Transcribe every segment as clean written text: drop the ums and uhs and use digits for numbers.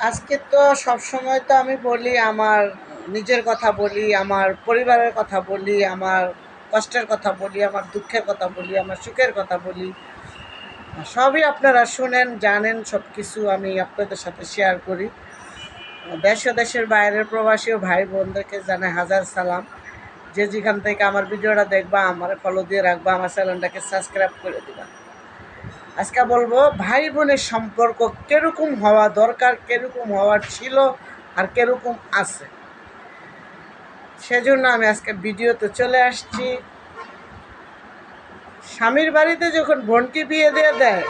আজকে তো সবসময় তো আমি বলি আমার নিজের কথা বলি, আমার পরিবারের কথা বলি, আমার কষ্টের কথা বলি, আমার দুঃখের কথা বলি, আমার সুখের কথা বলি। সবই আপনারা শুনেন, জানেন, সব কিছু আমি আপনাদের সাথে শেয়ার করি। দেশ ও দেশের বাইরের প্রবাসী ও ভাই বোনদেরকে জানাই হাজার সালাম। যে যেখান থেকে আমার ভিডিওটা দেখবা আমার ফলো দিয়ে রাখবা, আমার চ্যানেলটাকে সাবস্ক্রাইব করে দিবা। আজকে বলবো ভাই বোনের সম্পর্ক কিরকম হওয়া দরকার, কিরকম হওয়ার ছিল, আর কিরকম আছে। সেজন্য আমি আজকে ভিডিওতে চলে আসছি। স্বামীর বাড়িতে যখন বোনকে বিয়ে দিয়ে দেয়,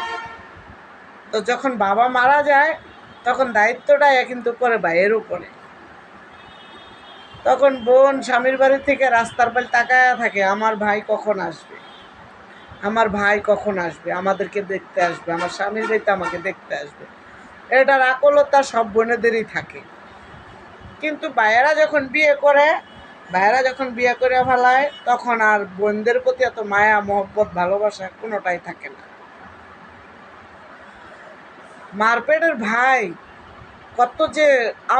তো যখন বাবা মারা যায় তখন দায়িত্বটা কিন্তু পড়ে ভাইয়ের উপরে। তখন বোন স্বামীর বাড়ি থেকে রাস্তার পাল তাকায়া থাকে, আমার ভাই কখন আসবে, আমার ভাই কখন আসবে, আমাদেরকে দেখতে আসবে, আমার স্বামীর বাড়িতে আমাকে দেখতে আসবে। এটার আকুলতা সব বোনেদেরই থাকে। কিন্তু ভাইয়েরা যখন বিয়ে করে ফেলায়, তখন আর বোনদের প্রতি এত মায়া মহব্বত ভালোবাসা কোনোটাই থাকে না। মারপেটের ভাই কত যে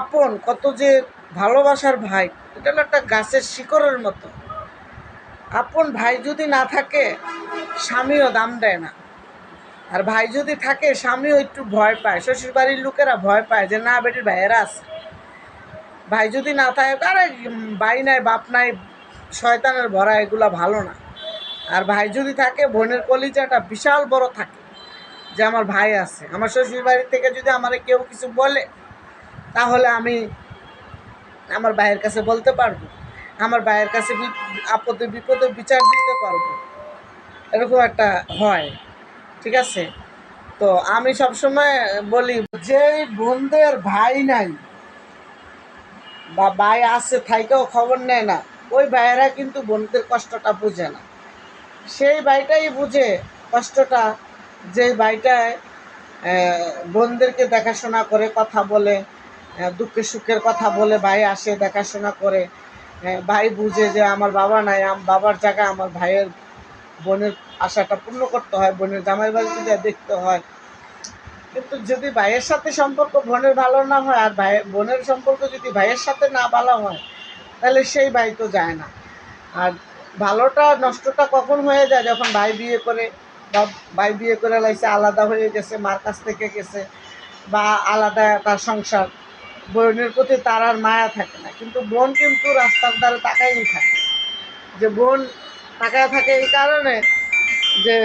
আপন, কত যে ভালোবাসার ভাই, এটা হলো একটা গাছের শিকড়ের মতো। আপন ভাই যদি না থাকে স্বামীও দাম দেয় না, আর ভাই যদি থাকে স্বামীও একটু ভয় পায়। শ্বশুর বাড়ির লোকেরা ভয় পায় যে না বেটির ভাইয়েরা আছে। ভাই যদি না থাকে, আরে ভাই নাই বাপ নাই, শয়তানের ভরা, এগুলা ভালো না। আর ভাই যদি থাকে, বোনের কলিজাটা বিশাল বড় থাকে যে আমার ভাই আছে। আমার শ্বশুর বাড়ি থেকে যদি আমার কেউ কিছু বলে, তাহলে আমি আমার ভাইয়ের কাছে বলতে পারবো, আমার ভাইয়ের কাছে আপদে বিপদে বিচার দিতে পারবো। এরকম একটা হয়, ঠিক আছে? তো আমি সবসময় বলি, যে বোনদের ভাই নাই বা ভাই আছে থাইকেও খবর নেয় না, ওই ভাইয়েরা কিন্তু বোনদের কষ্টটা বুঝে না। সেই ভাইটাই বুঝে কষ্টটা, যে ভাইটায় বোনদেরকে দেখাশোনা করে, কথা বলে, দুঃখের সুখের কথা বলে, ভাই আসে দেখাশোনা করে। ভাই বুঝে যে আমার বাবা নাই, বাবার জায়গায় আমার ভাইয়ের বোনের আশাটা পূর্ণ করতে হয়, বোনের জামাই বাড়িতে যা দেখতে হয়। কিন্তু যদি ভাইয়ের সাথে সম্পর্ক বোনের ভালো না হয়, আর বোনের সম্পর্ক যদি ভাইয়ের সাথে না ভালো হয়, তাহলে সেই ভাই তো যায় না। আর ভালোটা নষ্টটা কখন হয়ে যায়, যখন ভাই বিয়ে করে, বা ভাই বিয়ে করে লাইছে, আলাদা হয়ে গেছে, মার কাছ থেকে গেছে, বা আলাদা তার সংসার, বোনের প্রতি তার আর মায়া থাকে না। কিন্তু বোন কিন্তু রাস্তার ধারে তাকাইই থাকে, যে বোন তাকায় থাকে এই কারণে যে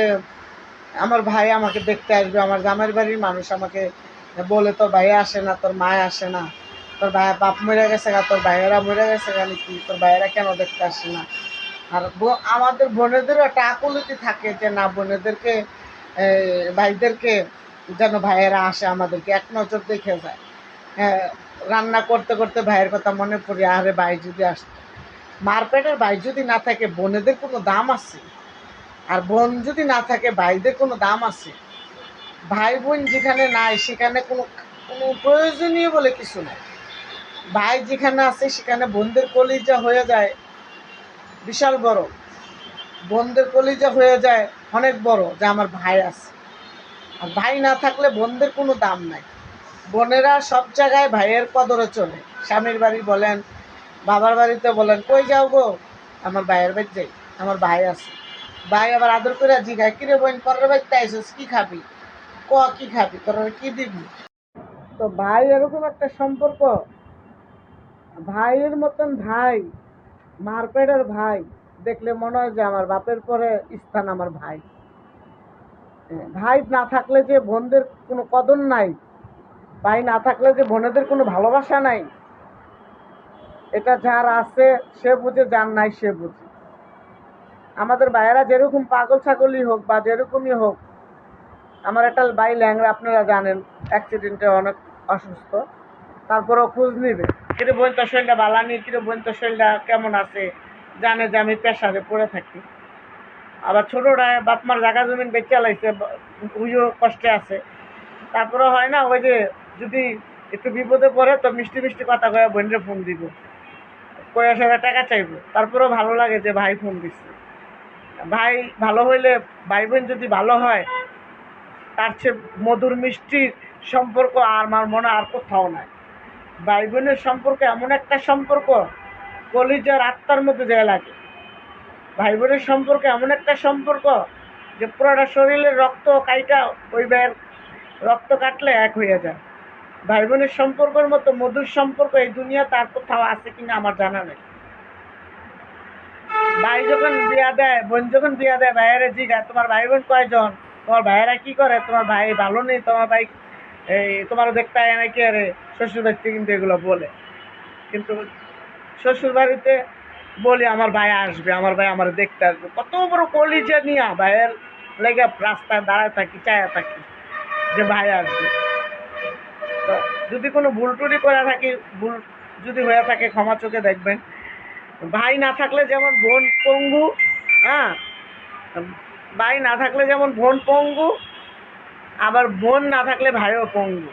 আমার ভাই আমাকে দেখতে আসবে, আমার জামাইয়ের বাড়ির মানুষ আমাকে বলে তোর ভাই আসে না, তোর মায় আসে না, তোর ভাই বাপ মরে গেছে গা, তোর ভাইয়েরা মরে গেছে গা নাকি, তোর ভাইয়েরা কেন দেখতে আসে না। আর আমাদের বোনেদেরও একটা আকুলতি থাকে যে না, বোনেদেরকে ভাইদেরকে যেন ভাইয়েরা আসে, আমাদেরকে এক নজর দেখে যায়। হ্যাঁ, রান্না করতে করতে ভাইয়ের কথা মনে পড়ে, আরে ভাই যদি আসতো। মারপেটের ভাই যদি না থাকে, বোনেদের কোনো দাম আছে? আর বোন যদি না থাকে, ভাইদের কোনো দাম আছে? ভাই বোন যেখানে নাই, সেখানে কোনো কোনো প্রয়োজনীয় বলে কিছু নাই। ভাই যেখানে আছে সেখানে বোনদের কলিজা হয়ে যায় বিশাল বড়, বোনদের কলিজা হয়ে যায় অনেক বড়, যে আমার ভাই আছে। আর ভাই না থাকলে বোনদের কোনো দাম নাই। বোনেরা সব জায়গায় ভাইয়ের কদরে চলে। স্বামীর বাড়ি বলেন, বাবার বাড়িতে বলেন, কই যাও গো, আমার ভাইয়ের বাড়ি যাই, আমার ভাই আছে। ভাই আবার আদর করে জিগায়, কিরে বোন, পরের বাড়িতে আইসিস, কি খাবি, ক কি খাবি, তোর কি দিবি। তো ভাই এরকম একটা সম্পর্ক, ভাইয়ের মতন ভাই, মারপেটের ভাই দেখলে মনে হয় যে আমার বাপের পরে স্থান আমার ভাই। ভাই না থাকলে যে বোনদের কোনো কদর নাই, ভাই না থাকলে যে বোনেদের কোনো ভালোবাসা নাই, এটা যার আছে সে বুঝে, যার নাই সে বুঝে। আমাদের ভাইয়েরা যেরকম পাগল ছাগলই হোক বা যেরকমই হোক, আমার একটা ভাই ল্যাংরা, আপনারা জানেন, অ্যাক্সিডেন্টে অনেক অসুস্থ, তারপরেও খোঁজ নিবে, কিরে বোন তোর শরীরটা ভালো নেই, কিরে বোন তোর শরীরটা কেমন আছে, জানে যে আমি পেশারে পড়ে থাকি। আবার ছোটোটা বাপমার জায়গা জমিন বেচে লাইছে, ওইও কষ্টে আছে, তারপরে হয় না ওই যে যদি একটু বিপদে পড়ে তো মিষ্টি মিষ্টি কথা কয়ে বোনরে ফোন দিব, কয়ে সেটা টাকা চাইবো, তারপরেও ভালো লাগে যে ভাই ফোন দিচ্ছে। ভাই ভালো হইলে, ভাই বোন যদি ভালো হয়, তার চেয়ে মধুর মিষ্টির সম্পর্ক আমার মনে আর কোথাও নাই। ভাই বোনের সম্পর্ক এমন একটা সম্পর্ক, কলিজার আত্মার মধ্যে যায় লাগে। ভাই বোনের সম্পর্ক এমন একটা সম্পর্ক যে পুরোটা শরীরের রক্ত কাইটা ওই ভাইয়ের রক্ত কাটলে এক হয়ে যায়। ভাই বোনের সম্পর্কের মতো মধুর সম্পর্ক এই দুনিয়াতে আর কোথাও আছে কিনা আমার জানা নেই। ভাই যখন বিয়া দেয়, বোন যখন বিয়া দেয়, ভাইয়েরা জিগায় তোমার ভাই বোন কয়জন, তোমার ভাইয়েরা কি করে, তোমার ভাই ভালো নেই, তোমার ভাই এই তোমারও দেখতে আয় নাকি, আরে শ্বশুর বাড়িতে কিন্তু এগুলো বলে। কিন্তু শ্বশুর বাড়িতে বলি আমার ভাই আসবে, আমার ভাই আমার দেখতে আসবে, কত বড় কলিজা নিয়ে ভাইয়ের লেগে রাস্তায় দাঁড়ায় থাকি, চায়া থাকি যে ভাই আসবে। তো যদি কোনো ভুল টুরি করে থাকি, ভুল যদি হয়ে থাকে ক্ষমা চোখে দেখবেন। ভাই না থাকলে যেমন বোন পঙ্গু, হ্যাঁ, ভাই না থাকলে যেমন বোন পঙ্গু, আবার বোন না থাকলে ভাইও পঙ্গু।